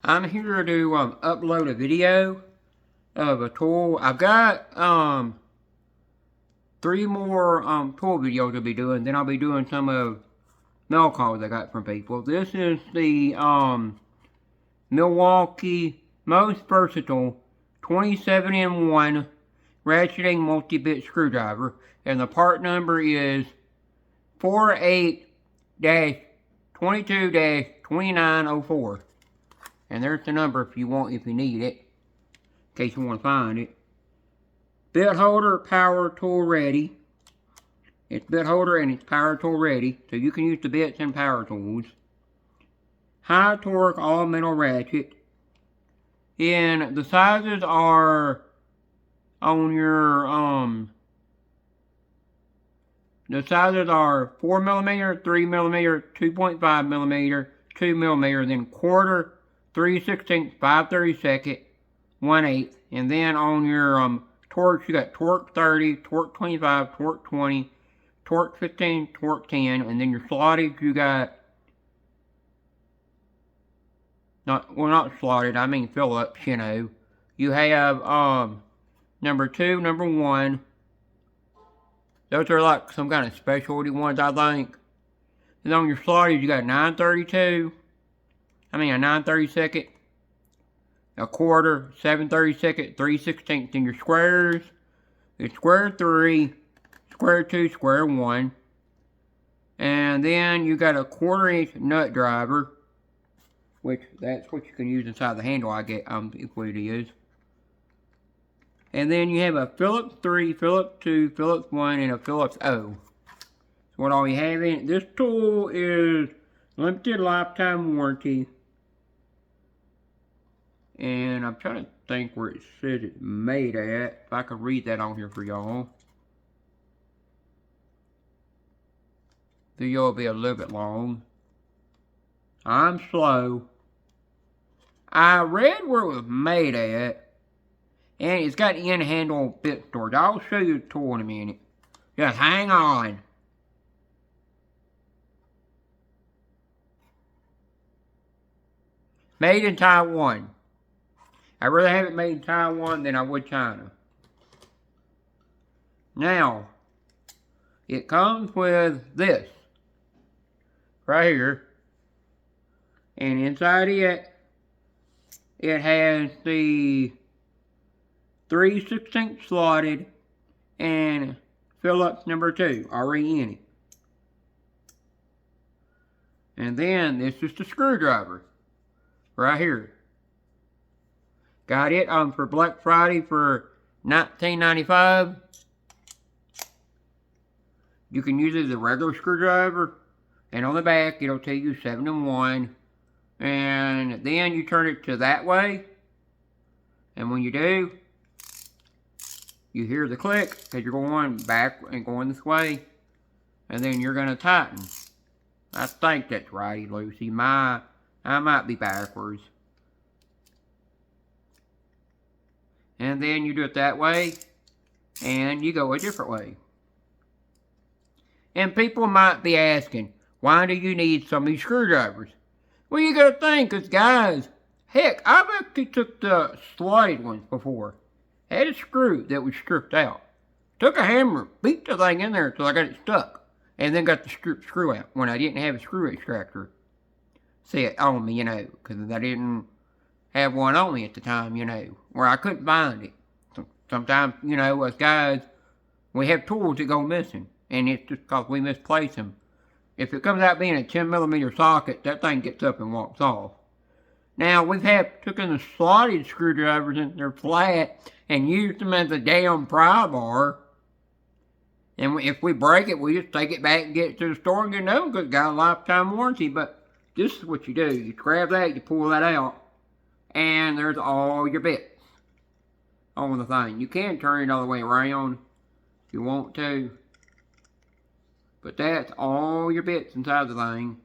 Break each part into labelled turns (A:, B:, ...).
A: I'm here to upload a video of a tool. I've got 3 more tool videos I'll be doing. Then I'll be doing some of mail calls I got from people. This is the Milwaukee most versatile 27-in-1 ratcheting multi-bit screwdriver, and the part number is 48-22-2904. And there's the number if you need it, in case you want to find it. Bit holder, power tool ready. It's bit holder and it's power tool ready, so you can use the bits and power tools. High torque all metal ratchet. And the sizes are on your the sizes are 4mm, 3mm, 2.5mm, 2mm, then quarter, 3/16, 5/32, 1/8, and then on your torques you got torque 30, torque 25, torque 20, torque 15, torque 10, and then your slotted you got not slotted, I mean Phillips, you know. You have number 2, number 1. Those are like some kind of specialty ones, I think. And on your slotted you got 9/32. I mean a 9/32, a quarter, 7/32, 3/16. In your squares, it's square 3, square 2, square 1. And then you got a 1/4-inch nut driver, which that's what you can use inside the handle, I get, if what it is. And then you have a Phillips 3, Phillips 2, Phillips 1, and a Phillips O. That's what all you have in it. This tool is limited lifetime warranty. And I'm trying to think where it says it's made at. If I could read that on here for y'all. The video will be a little bit long. I'm slow. I read where it was made at. And it's got in-handle bit storage. I'll show you the tool in a minute. Just hang on. Made in Taiwan. I'd rather have it made in Taiwan than I would China. Now, it comes with this. Right here. And inside it has the 3/16 slotted and Phillips number 2 already in it. And then this is the screwdriver right here. Got it for Black Friday for $19.95. You can use it as a regular screwdriver, and on the back it'll tell you 7-in-1. And then you turn it to that way, and when you do, you hear the click because you're going back and going this way, and then you're going to tighten. I think that's right, Lucy. I might be backwards. And then you do it that way, and you go a different way. And people might be asking, why do you need so many screwdrivers? Well, you gotta think, cause guys, heck, I've actually took the slotted ones before. Had a screw that was stripped out. Took a hammer, beat the thing in there until I got it stuck. And then got the screw out when I didn't have a screw extractor set on me, you know, because I didn't have one on me at the time, you know, where I couldn't find it. Sometimes, you know, us guys, we have tools that go missing, and it's just because we misplace them. If it comes out being a 10mm socket, that thing gets up and walks off. Now, we've taken the slotted screwdrivers and they're flat and used them as a damn pry bar. And if we break it, we just take it back and get it to the store and get another one because it's got a lifetime warranty. But this is what you do. You grab that, you pull that out, and there's all your bits on the thing. You can turn it all the way around if you want to. But that's all your bits inside the thing.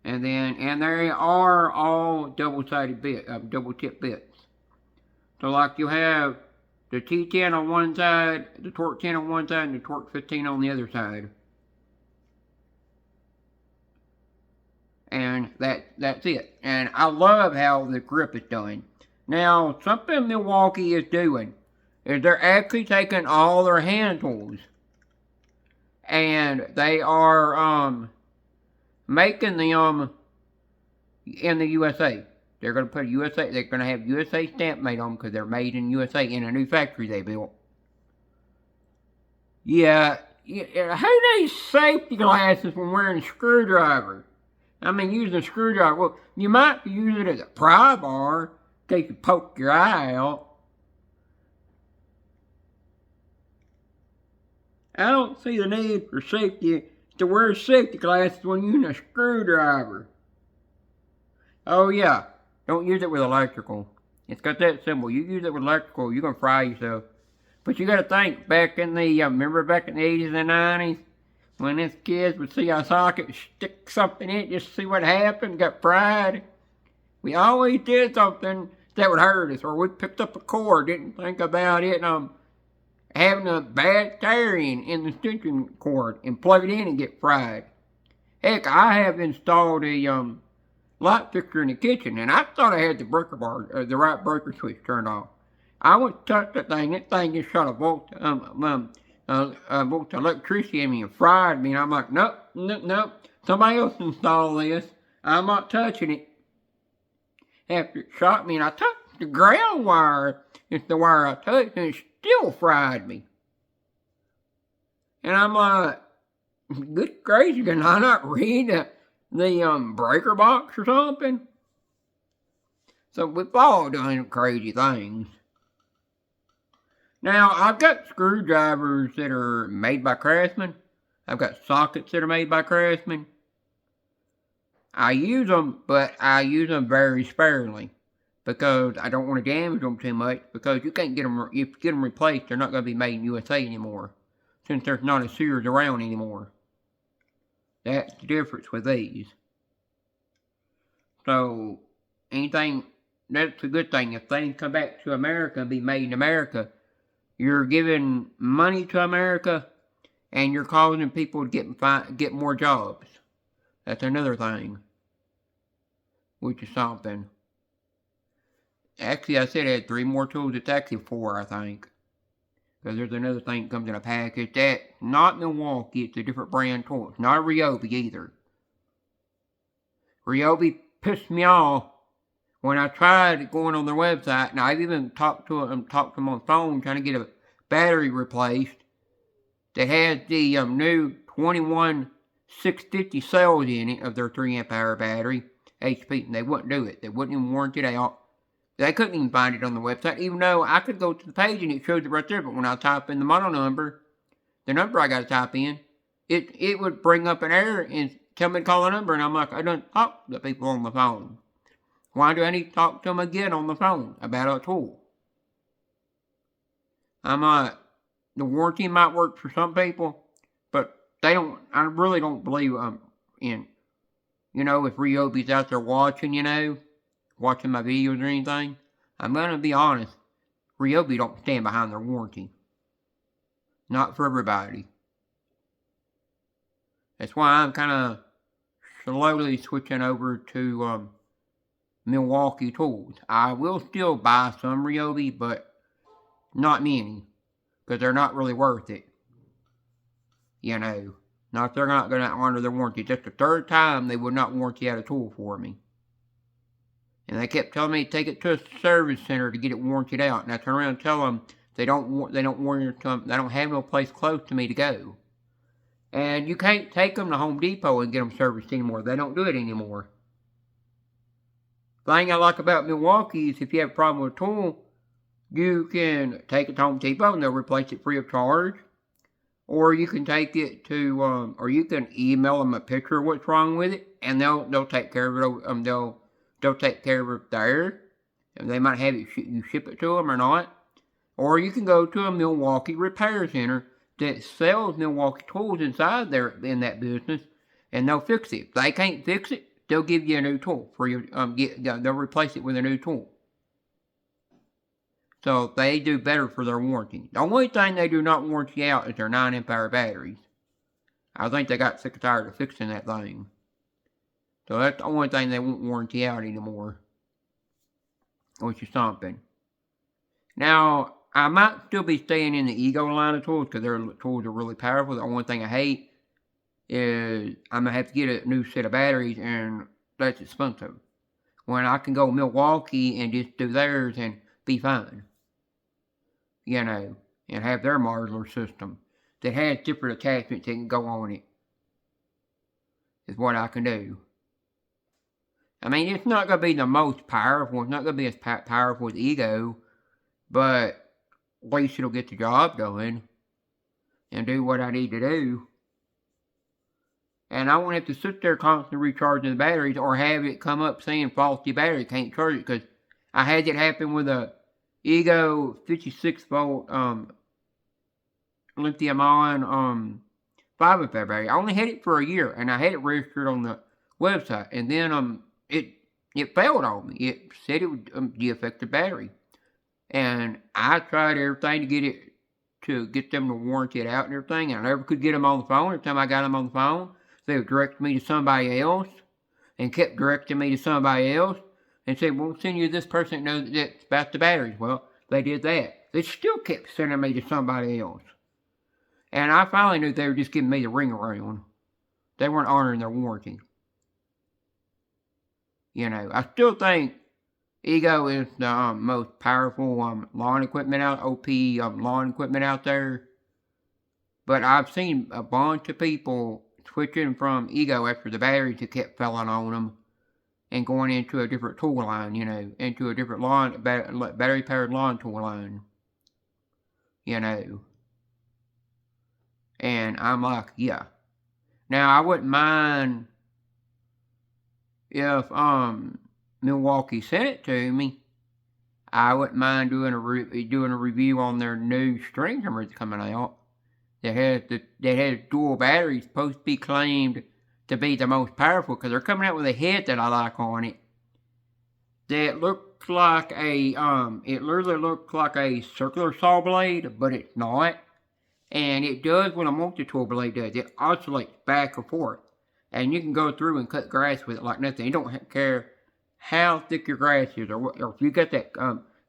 A: And they are all double-sided double tip bits. So like you have the T10 on one side, the torque 10 on one side, and the torque 15 on the other side. And that's it. And I love how the grip is done. Now, something Milwaukee is doing is they're actually taking all their hand tools and they are making them in the USA. They're going to put USA. They're going to have USA stamp made on them because they're made in USA in a new factory they built. Yeah, who needs safety glasses when wearing a screwdriver? I mean, using a screwdriver. Well, you might use it as a pry bar in case you poke your eye out. I don't see the need for safety to wear safety glasses when using a screwdriver. Oh yeah, don't use it with electrical. It's got that symbol. You use it with electrical, you're gonna fry yourself. But you gotta think, back in the, remember back in the 80s and 90s? When us kids would see a socket, stick something in it, just see what happened, got fried. We always did something that would hurt us, or we picked up a cord, didn't think about it, having a bad tear in the extension cord, and plug it in and get fried. Heck, I have installed a light fixture in the kitchen, and I thought I had the breaker bar, the right breaker switch turned off. I went to touch that thing just shot a bolt of electricity at me and fried me, and I'm like, nope, somebody else install this. I'm not touching it. After it shot me, and I touched the ground wire, it's the wire I touched, and it still fried me. And I'm like, good gracious, can I not read the breaker box or something? So we've all done crazy things. Now, I've got screwdrivers that are made by Craftsman. I've got sockets that are made by Craftsman. I use them, but I use them very sparingly because I don't want to damage them too much, because you can't get them, if you get them replaced, they're not going to be made in USA anymore, since there's not a Sears around anymore. That's the difference with these. So, that's a good thing. If things come back to America and be made in America, you're giving money to America, and you're causing people to get more jobs. That's another thing, which is something. Actually, I said I had 3 more tools. It's actually 4, I think. Because there's another thing that comes in a package. That's not Milwaukee. It's a different brand tool. It's not a Ryobi either. Ryobi pissed me off when I tried going on their website, and I've even talked to them on the phone trying to get a battery replaced that has the new 21650 cells in it of their 3 amp hour battery, HP, and they wouldn't do it. They wouldn't even warrant it out. They couldn't even find it on the website, even though I could go to the page and it shows it right there, but when I type in the model number, the number I got to type in, it would bring up an error and tell me to call a number, and I'm like, I don't talk to the people on the phone. Why do I need to talk to them again on the phone about a tool? I'm like, the warranty might work for some people, but I really don't believe in, if Ryobi's out there watching, watching my videos or anything. I'm going to be honest, Ryobi don't stand behind their warranty. Not for everybody. That's why I'm kind of slowly switching over to Milwaukee tools. I will still buy some Ryobi, but not many, because they're not really worth it. Not they're not going to honor their warranty. That's the 3rd time they would not warranty out a tool for me. And they kept telling me to take it to a service center to get it warranted out. And I turn around and tell them they don't warrant them. They don't have no place close to me to go. And you can't take them to Home Depot and get them serviced anymore. They don't do it anymore. The thing I like about Milwaukee is if you have a problem with a tool, you can take it to Home Depot and they'll replace it free of charge. Or you can take it to, or you can email them a picture of what's wrong with it, and they'll take care of it. They'll take care of it there. And they might have it, you ship it to them or not. Or you can go to a Milwaukee repair center that sells Milwaukee tools inside there in that business, and they'll fix it. If they can't fix it, they'll give you a new tool for your they'll replace it with a new tool. So they do better for their warranty. The only thing they do not warranty out is their 9 amp hour batteries. I think they got sick and tired of fixing that thing. So that's the only thing they won't warranty out anymore, which is something. Now, I might still be staying in the Ego line of tools because their tools are really powerful. The only thing I hate is I'm going to have to get a new set of batteries, and that's expensive. When I can go Milwaukee and just do theirs and be fine. You know, and have their modular system that has different attachments that can go on it. Is what I can do. I mean, it's not going to be the most powerful. It's not going to be as powerful as Ego, but at least it'll get the job done and do what I need to do. And I won't have to sit there constantly recharging the batteries or have it come up saying faulty battery, can't charge it, because I had it happen with a Ego 56 volt lithium ion 5 amp battery. I only had it for a year, and I had it registered on the website, and then it failed on me. It said it would deaffect the battery, and I tried everything to get them to warranty it out and everything, and I never could get them on the phone. Every time I got them on the phone, they would direct me to somebody else, and kept directing me to somebody else, and said, "We'll send you this person that knows that's about the batteries." Well, they did that. They still kept sending me to somebody else. And I finally knew they were just giving me the ring around. They weren't honoring their warranty. You know, I still think Ego is the most powerful lawn equipment OP lawn equipment out there. But I've seen a bunch of people switching from Ego after the batteries that kept falling on them and going into a different tool line, you know, into a different battery-powered lawn tool line. You know. And I'm like, yeah. Now, I wouldn't mind if Milwaukee sent it to me. I wouldn't mind doing a review on their new string trimmer that's coming out that has dual batteries, supposed to be claimed to be the most powerful, because they're coming out with a head that I like on it that looks like it literally looks like a circular saw blade, but it's not. And it does what a multi-tool blade does. It oscillates back and forth. And you can go through and cut grass with it like nothing. You don't care how thick your grass is, or if you got that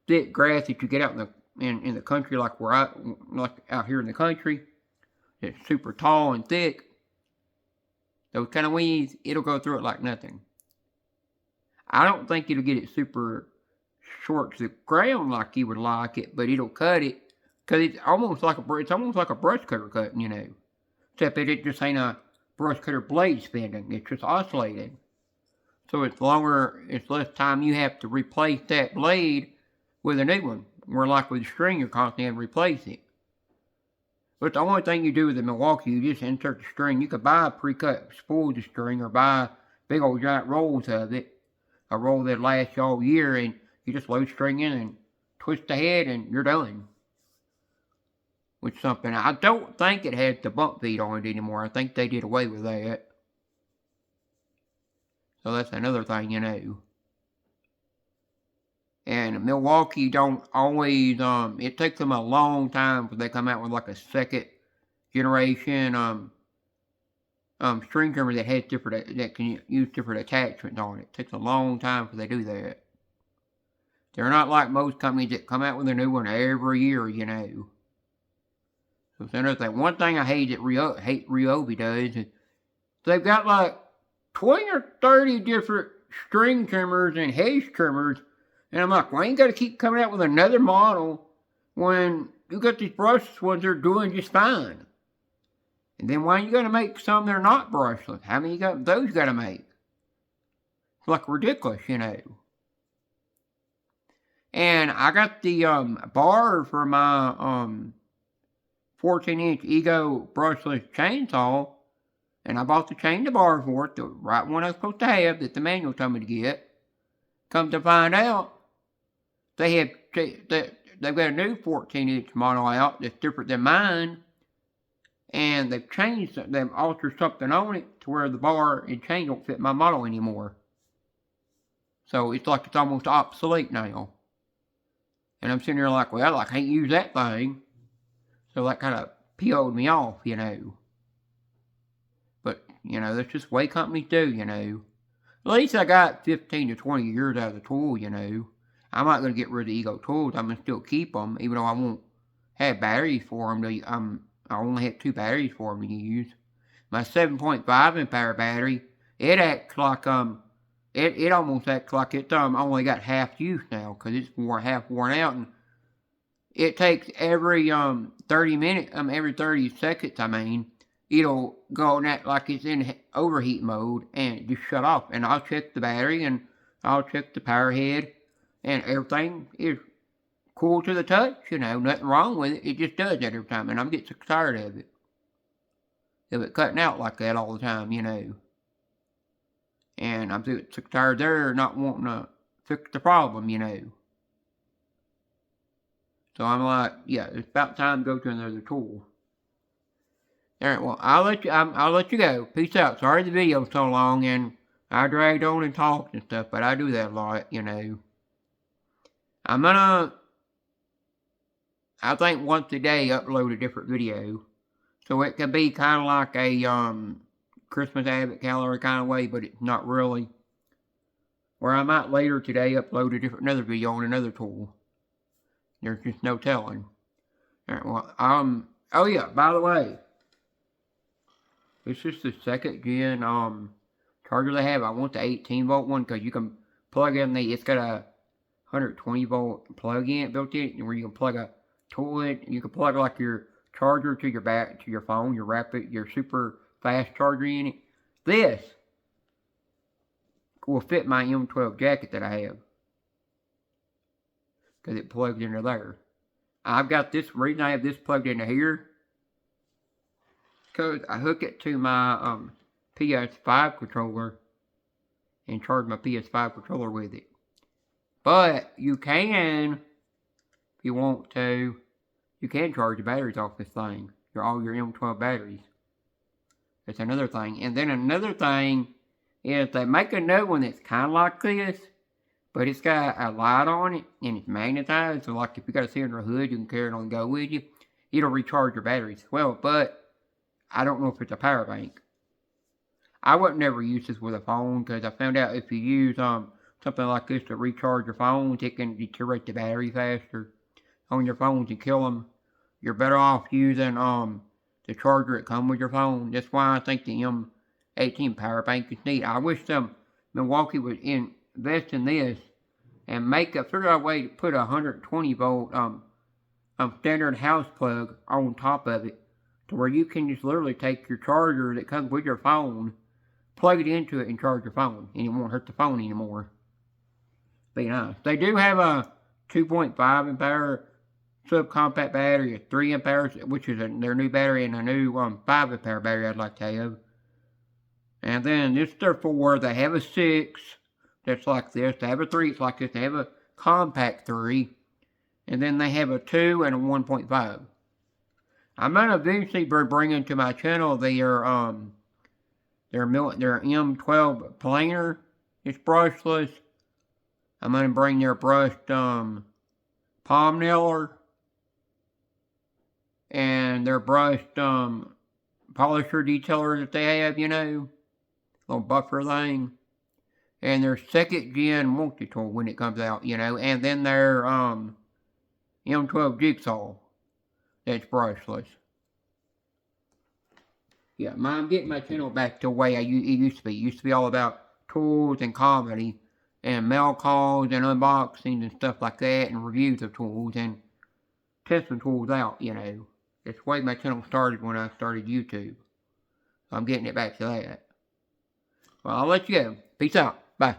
A: thick grass that you get out in the country, like out here in the country, it's super tall and thick. Those kind of weeds, it'll go through it like nothing. I don't think it'll get it super short to the ground like you would like it, but it'll cut it. Because it's almost like a brush cutter cutting, you know. Except that it just ain't a brush cutter blade spinning. It's just oscillating. So it's less time you have to replace that blade with a new one. Where like with the string, you're constantly having to replace it. But the only thing you do with the Milwaukee, you just insert the string. You could buy pre-cut spools of string or buy big old giant rolls of it. A roll that lasts you all year, and you just load string in and twist the head and you're done. With something. I don't think it has the bump feed on it anymore. I think they did away with that. So that's another thing, you know. And Milwaukee don't always, it takes them a long time before they come out with like a second generation string trimmer that has that can use different attachments on it. It takes a long time before they do that. They're not like most companies that come out with a new one every year, you know. So it's another thing. One thing I hate Ryobi does is they've got like 20 or 30 different string trimmers and hedge trimmers, and I'm like, why you gotta keep coming out with another model when you got these brushless ones that are doing just fine? And then why you gotta make some that are not brushless? How many those gotta make? It's like ridiculous, you know. And I got the bar for my 14-inch Ego brushless chainsaw, and I bought the chain to bar for it, the right one I was supposed to have that the manual told me to get. Come to find out, they've got a new 14-inch model out that's different than mine, and they've altered something on it to where the bar and chain don't fit my model anymore. So it's like it's almost obsolete now. And I'm sitting there like, well, I can't use that thing. So that kind of PO'd me off, you know. But, you know, that's just the way companies do, you know. At least I got 15 to 20 years out of the tool, you know. I'm not going to get rid of the Ego tools. I'm going to still keep them, even though I won't have batteries for them. I only have 2 batteries for them to use. My 7.5 amp hour battery, it acts like, it almost acts like it's only got half use now, because it's half worn out, and it takes every 30 minutes, every 30 seconds, it'll go and act like it's in overheat mode and just shut off. And I'll check the battery and I'll check the power head, and everything is cool to the touch, you know, nothing wrong with it. It just does that every time, and I'm getting sick tired of it. Of it cutting out like that all the time, you know. And I'm sick tired there not wanting to fix the problem, you know. So I'm like, yeah, it's about time to go to another tool. Alright, well, I'll let you go. Peace out. Sorry the video's so long, and I dragged on and talked and stuff, but I do that a lot, you know. I'm gonna, I think once a day, upload a different video. So it could be kind of like a Christmas habit calendar kind of way, but it's not really. Or I might later today upload another video on another tool. There's just no telling. Alright, well, oh yeah, by the way, this is the 2nd gen charger they have. I want the 18 volt one because you can plug in it's got a 120 volt plug-in built in, where you can plug a tool in. You can plug like your charger to your phone, your super fast charger in it. This will fit my M12 jacket that I have, because it plugs into there. I've got this, reason I have this plugged into here, because I hook it to my PS5 controller and charge my PS5 controller with it. But you can, if you want to, you can charge the batteries off this thing. All your M12 batteries. That's another thing. And then another thing is they make a new one that's kind of like this, but it's got a light on it and it's magnetized. So like if you got a cylinder hood, you can carry it on and go with you. It'll recharge your batteries. Well, but I don't know if it's a power bank. I would never use this with a phone, because I found out if you use something like this to recharge your phones, it can deteriorate the battery faster on your phones and kill them. You're better off using the charger that comes with your phone. That's why I think the M18 power bank is neat. I wish Milwaukee would invest in this and figure out a way to put a 120 volt standard house plug on top of it, to where you can just literally take your charger that comes with your phone, plug it into it, and charge your phone, and it won't hurt the phone anymore. Be nice. They do have a 2.5 amp hour subcompact battery, a 3 amp hours, which is their new battery, and a new 5 amp hour battery I'd like to have. And then this is their 4. They have a 6 that's like this. They have a 3 it's like this. They have a compact 3. And then they have a 2 and a 1.5. I'm going to eventually be bringing to my channel their M12 planer. It's brushless. I'm going to bring their brushed palm nailer and their brushed polisher detailer that they have, you know, little buffer thing, and their 2nd gen multi-tool when it comes out, you know, and then their M12 jigsaw that's brushless. Yeah, I'm getting my channel back to the way it used to be. It used to be all about tools and comedy and mail calls and unboxings and stuff like that, and reviews of tools and testing tools out, you know. That's the way my channel started when I started YouTube. So I'm getting it back to that. Well, I'll let you go. Peace out. Bye.